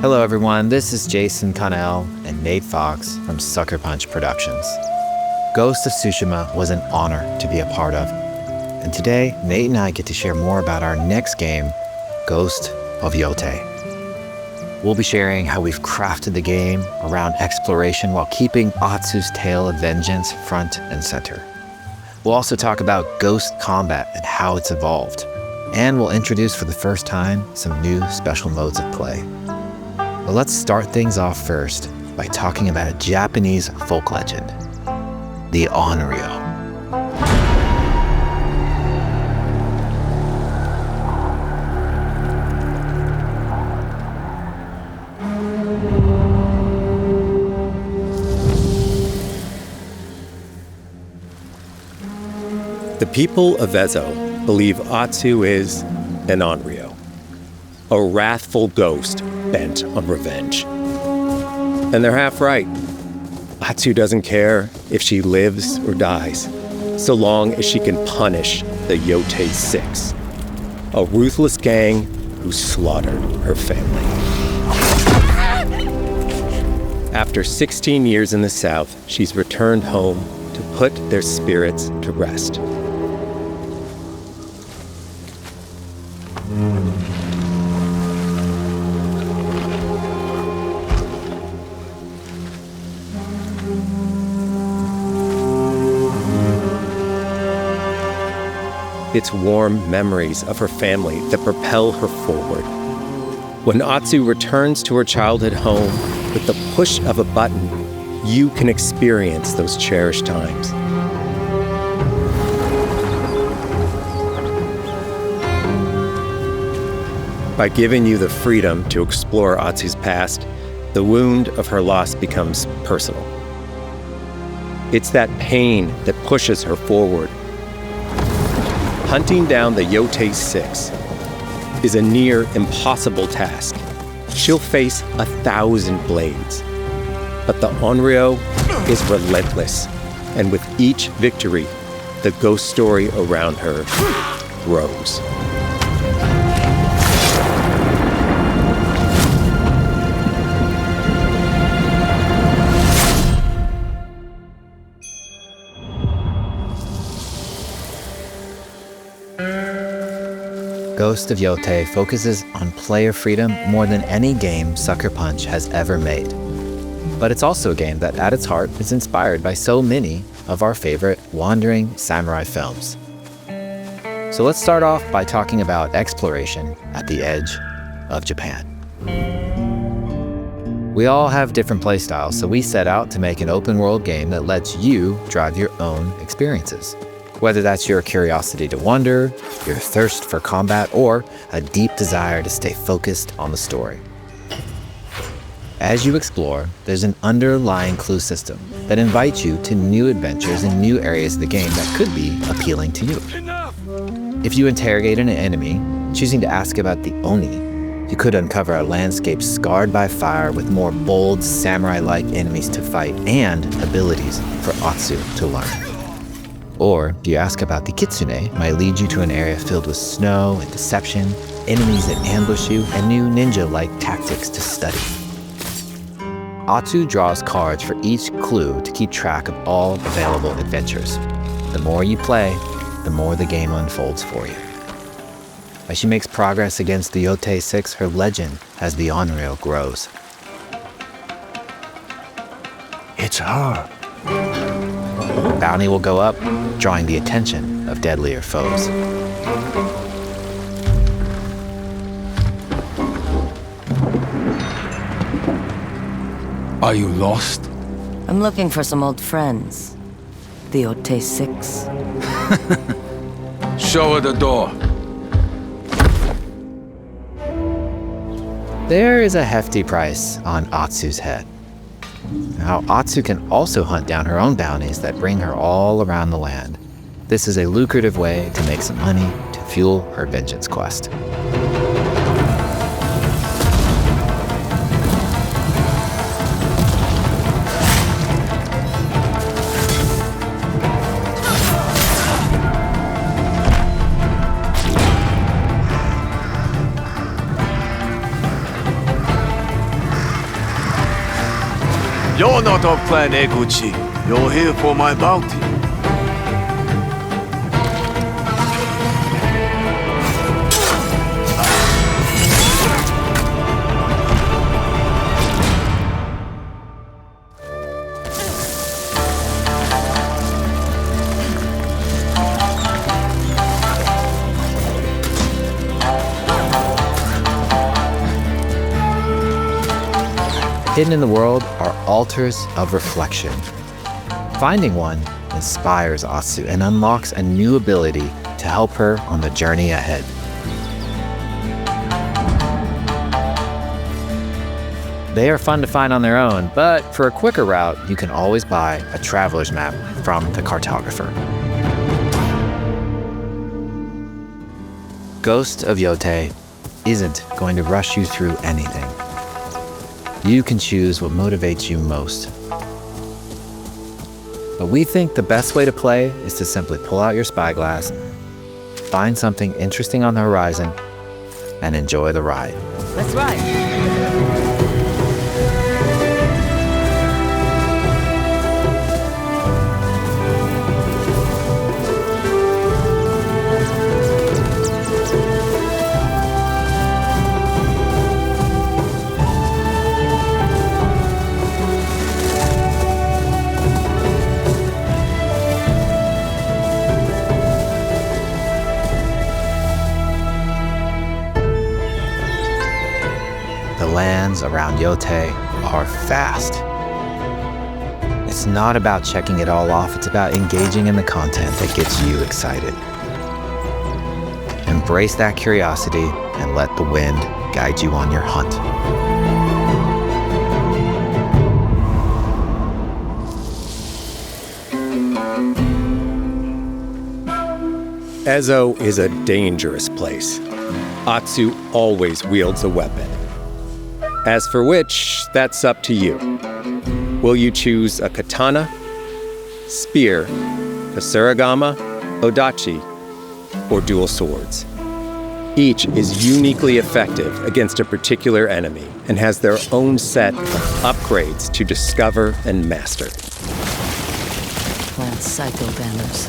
Hello everyone, this is Jason Connell and Nate Fox from Sucker Punch Productions. Ghost of Tsushima was an honor to be a part of. And today, Nate and I get to share more about our next game, Ghost of Yōtei. We'll be sharing how we've crafted the game around exploration while keeping Atsu's tale of vengeance front and center. We'll also talk about ghost combat and how it's evolved. And we'll introduce for the first time some new special modes of play. But let's start things off first by talking about a Japanese folk legend, the Onryo. The people of Ezo believe Atsu is an Onryo, a wrathful ghost bent on revenge. And they're half right. Atsu doesn't care if she lives or dies, so long as she can punish the Yōtei 6, a ruthless gang who slaughtered her family. After 16 years in the South, she's returned home to put their spirits to rest. It's warm memories of her family that propel her forward. When Atsu returns to her childhood home, with the push of a button, you can experience those cherished times. By giving you the freedom to explore Atsu's past, the wound of her loss becomes personal. It's that pain that pushes her forward. Hunting down the Yōtei 6 is a near impossible task. She'll face 1,000 blades. But the Onryo is relentless, and with each victory, the ghost story around her grows. Ghost of Yōtei focuses on player freedom more than any game Sucker Punch has ever made. But it's also a game that at its heart is inspired by so many of our favorite wandering samurai films. So let's start off by talking about exploration at the edge of Japan. We all have different playstyles, so we set out to make an open world game that lets you drive your own experiences. Whether that's your curiosity to wonder, your thirst for combat, or a deep desire to stay focused on the story. As you explore, there's an underlying clue system that invites you to new adventures in new areas of the game that could be appealing to you. If you interrogate an enemy, choosing to ask about the Oni, you could uncover a landscape scarred by fire with more bold, samurai-like enemies to fight and abilities for Atsu to learn. Or, if you ask about the Kitsune, it might lead you to an area filled with snow and deception, enemies that ambush you, and new ninja-like tactics to study. Atsu draws cards for each clue to keep track of all available adventures. The more you play, the more the game unfolds for you. As she makes progress against the Yōtei 6, her legend as the Onryo grows. It's her. Bounty will go up, drawing the attention of deadlier foes. Are you lost? I'm looking for some old friends. The Yōtei 6. Show her the door. There is a hefty price on Atsu's head. Now, Atsu can also hunt down her own bounties that bring her all around the land. This is a lucrative way to make some money to fuel her vengeance quest. You're not of Clan Eguchi. You're here for my bounty. Hidden in the world are altars of reflection. Finding one inspires Atsu and unlocks a new ability to help her on the journey ahead. They are fun to find on their own, but for a quicker route, you can always buy a traveler's map from the cartographer. Ghost of Yōtei isn't going to rush you through anything. You can choose what motivates you most. But we think the best way to play is to simply pull out your spyglass, find something interesting on the horizon, and enjoy the ride. Let's ride. The lands around Yōtei are fast. It's not about checking it all off, it's about engaging in the content that gets you excited. Embrace that curiosity and let the wind guide you on your hunt. Ezo is a dangerous place. Atsu always wields a weapon. As for which, that's up to you. Will you choose a katana, spear, kasuragama, odachi, or dual swords? Each is uniquely effective against a particular enemy and has their own set of upgrades to discover and master. Plant psycho banners.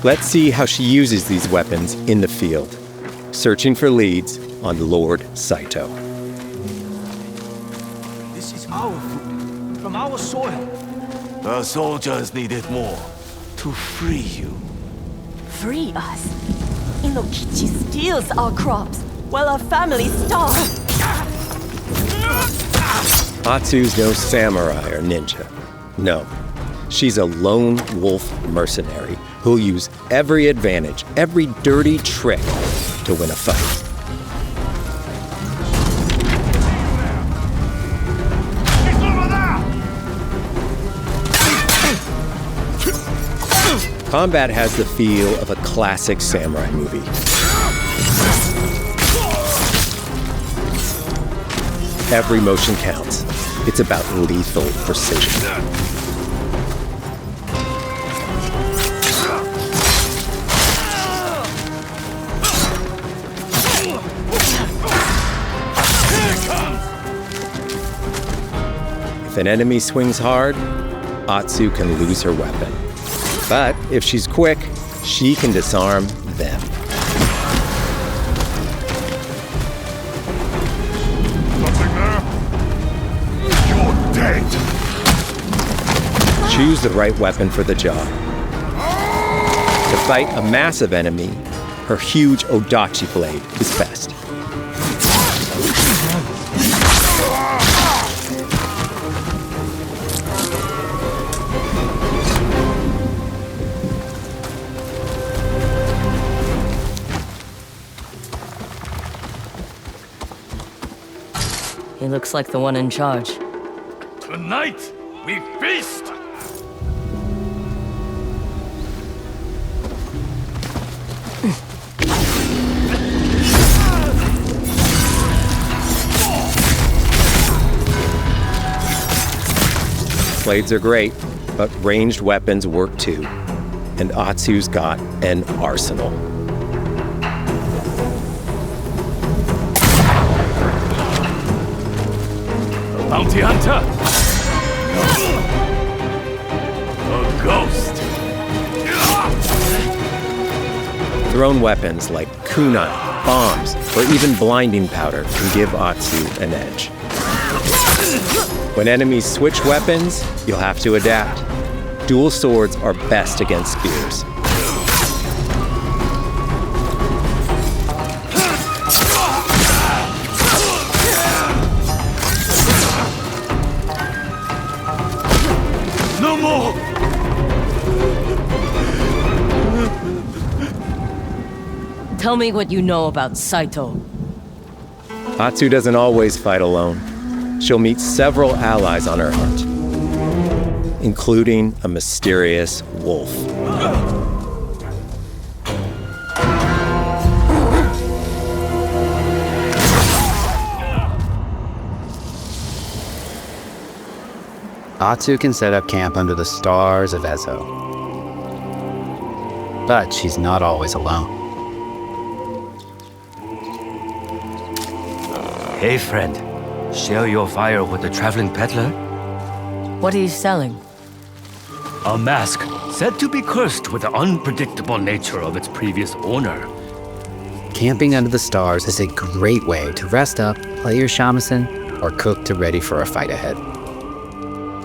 Let's see how she uses these weapons in the field. Searching for leads on Lord Saito. This is our food, from our soil. The soldiers need it more to free you. Free us? Inokichi steals our crops, while our families starve. Atsu's no samurai or ninja. No, she's a lone wolf mercenary who'll use every advantage, every dirty trick to win a fight. Combat has the feel of a classic samurai movie. Every motion counts. It's about lethal precision. If an enemy swings hard, Atsu can lose her weapon. But if she's quick, she can disarm them. Nothing there? You're dead! Choose the right weapon for the job. To fight a massive enemy, her huge odachi blade is best. He looks like the one in charge. Tonight, we feast! Blades are great, but ranged weapons work too. And Atsu's got an arsenal. bounty hunter? A ghost. Thrown weapons like kunai, bombs, or even blinding powder can give Atsu an edge. When enemies switch weapons, you'll have to adapt. Dual swords are best against spears. No more! Tell me what you know about Saito. Atsu doesn't always fight alone. She'll meet several allies on her hunt, including a mysterious wolf. Atsu can set up camp under the stars of Ezo. But she's not always alone. Hey friend, share your fire with the traveling peddler? What are you selling? A mask said to be cursed with the unpredictable nature of its previous owner. Camping under the stars is a great way to rest up, play your shamisen, or cook to ready for a fight ahead.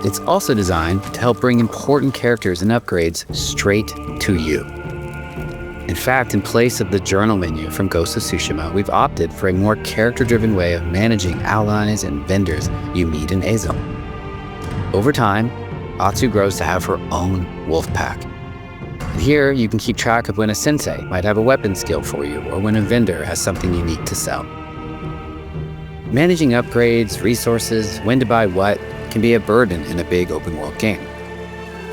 It's also designed to help bring important characters and upgrades straight to you. In fact, in place of the journal menu from Ghost of Tsushima, we've opted for a more character-driven way of managing allies and vendors you meet in Ezo. Over time, Atsu grows to have her own wolf pack. And here, you can keep track of when a sensei might have a weapon skill for you, or when a vendor has something unique to sell. Managing upgrades, resources, when to buy what, can be a burden in a big open-world game.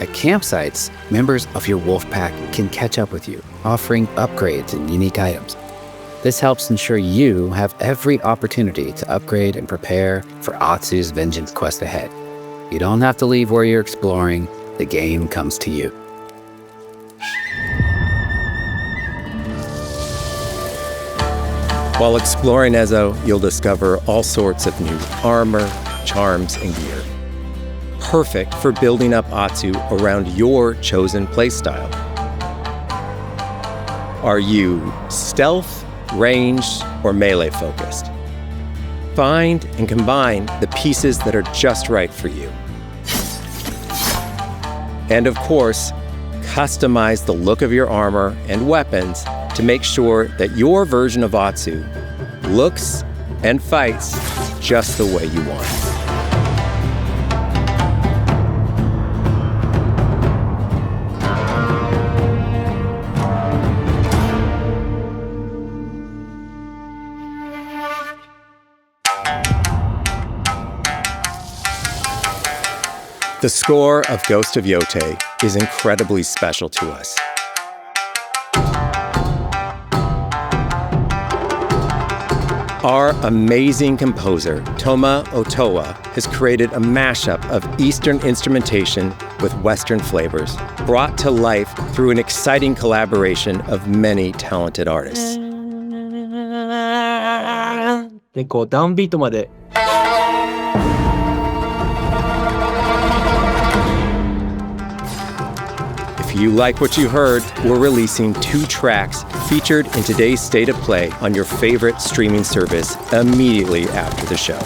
At campsites, members of your wolf pack can catch up with you, offering upgrades and unique items. This helps ensure you have every opportunity to upgrade and prepare for Atsu's vengeance quest ahead. You don't have to leave where you're exploring, the game comes to you. While exploring Ezo, you'll discover all sorts of new armor, charms, and gear. Perfect for building up Atsu around your chosen playstyle. Are you stealth, ranged, or melee focused? Find and combine the pieces that are just right for you. And of course, customize the look of your armor and weapons to make sure that your version of Atsu looks and fights just the way you want. The score of Ghost of Yōtei is incredibly special to us. Our amazing composer, Toma Otoa, has created a mashup of Eastern instrumentation with Western flavors, brought to life through an exciting collaboration of many talented artists. でこうダウンビートまで If you like what you heard, we're releasing 2 tracks featured in today's State of Play on your favorite streaming service immediately after the show.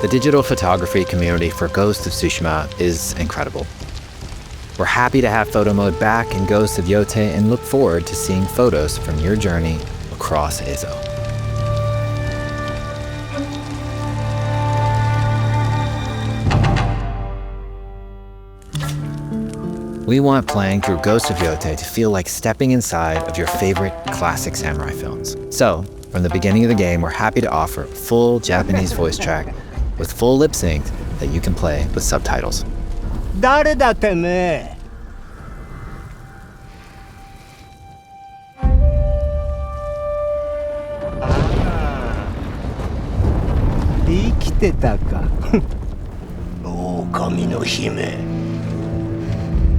The digital photography community for Ghost of Tsushima is incredible. We're happy to have photo mode back in Ghost of Yōtei and look forward to seeing photos from your journey across Ezo. We want playing through Ghost of Yōtei to feel like stepping inside of your favorite classic samurai films. So, from the beginning of the game, we're happy to offer a full Japanese voice track with full lip sync that you can play with subtitles. 誰だてめえ生きてたか。狼の姫。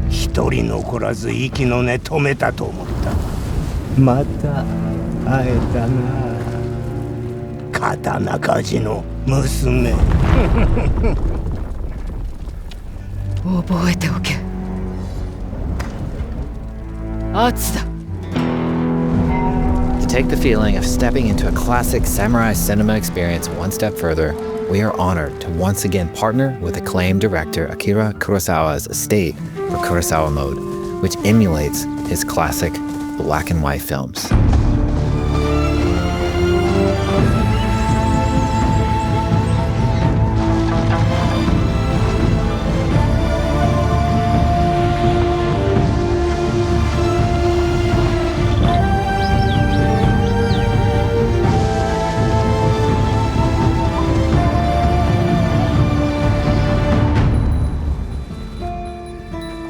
一人残らず息の根止めたと思った。また会えたな。刀鍛冶の娘。覚えておけ。アツだ。To take the feeling of stepping into a classic samurai cinema experience one step further, we are honored to once again partner with acclaimed director Akira Kurosawa's estate for Kurosawa Mode, which emulates his classic black and white films.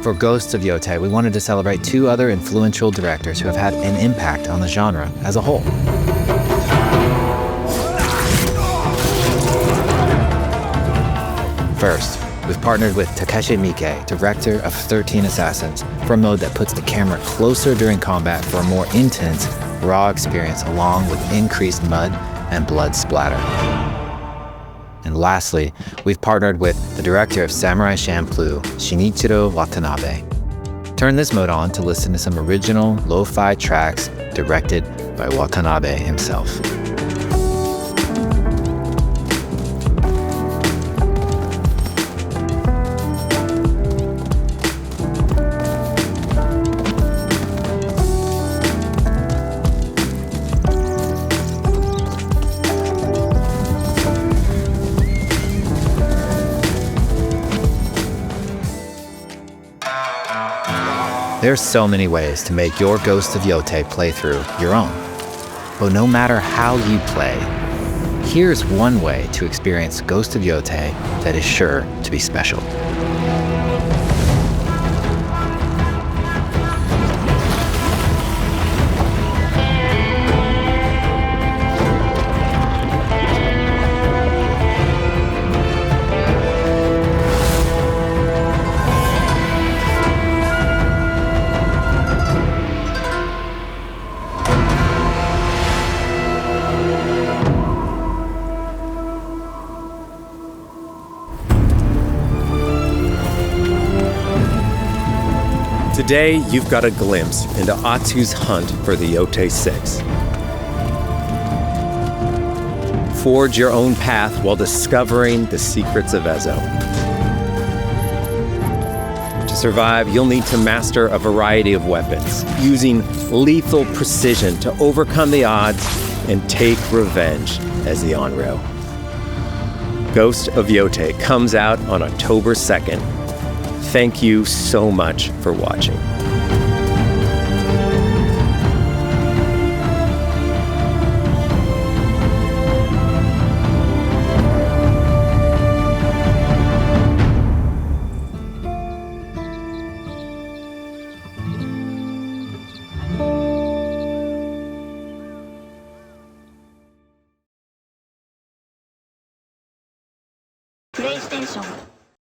For Ghost of Yōtei, we wanted to celebrate two other influential directors who have had an impact on the genre as a whole. First, we've partnered with Takeshi Miike, director of 13 Assassins, for a mode that puts the camera closer during combat for a more intense, raw experience along with increased mud and blood splatter. And lastly, we've partnered with the director of Samurai Champloo, Shinichiro Watanabe. Turn this mode on to listen to some original lo-fi tracks directed by Watanabe himself. There are so many ways to make your Ghost of Yōtei playthrough your own. But no matter how you play, here's one way to experience Ghost of Yōtei that is sure to be special. Today, you've got a glimpse into Atsu's hunt for the Yōtei 6. Forge your own path while discovering the secrets of Ezo. To survive, you'll need to master a variety of weapons, using lethal precision to overcome the odds and take revenge as the Onryo. Ghost of Yōtei comes out on October 2nd. Thank you so much for watching. PlayStation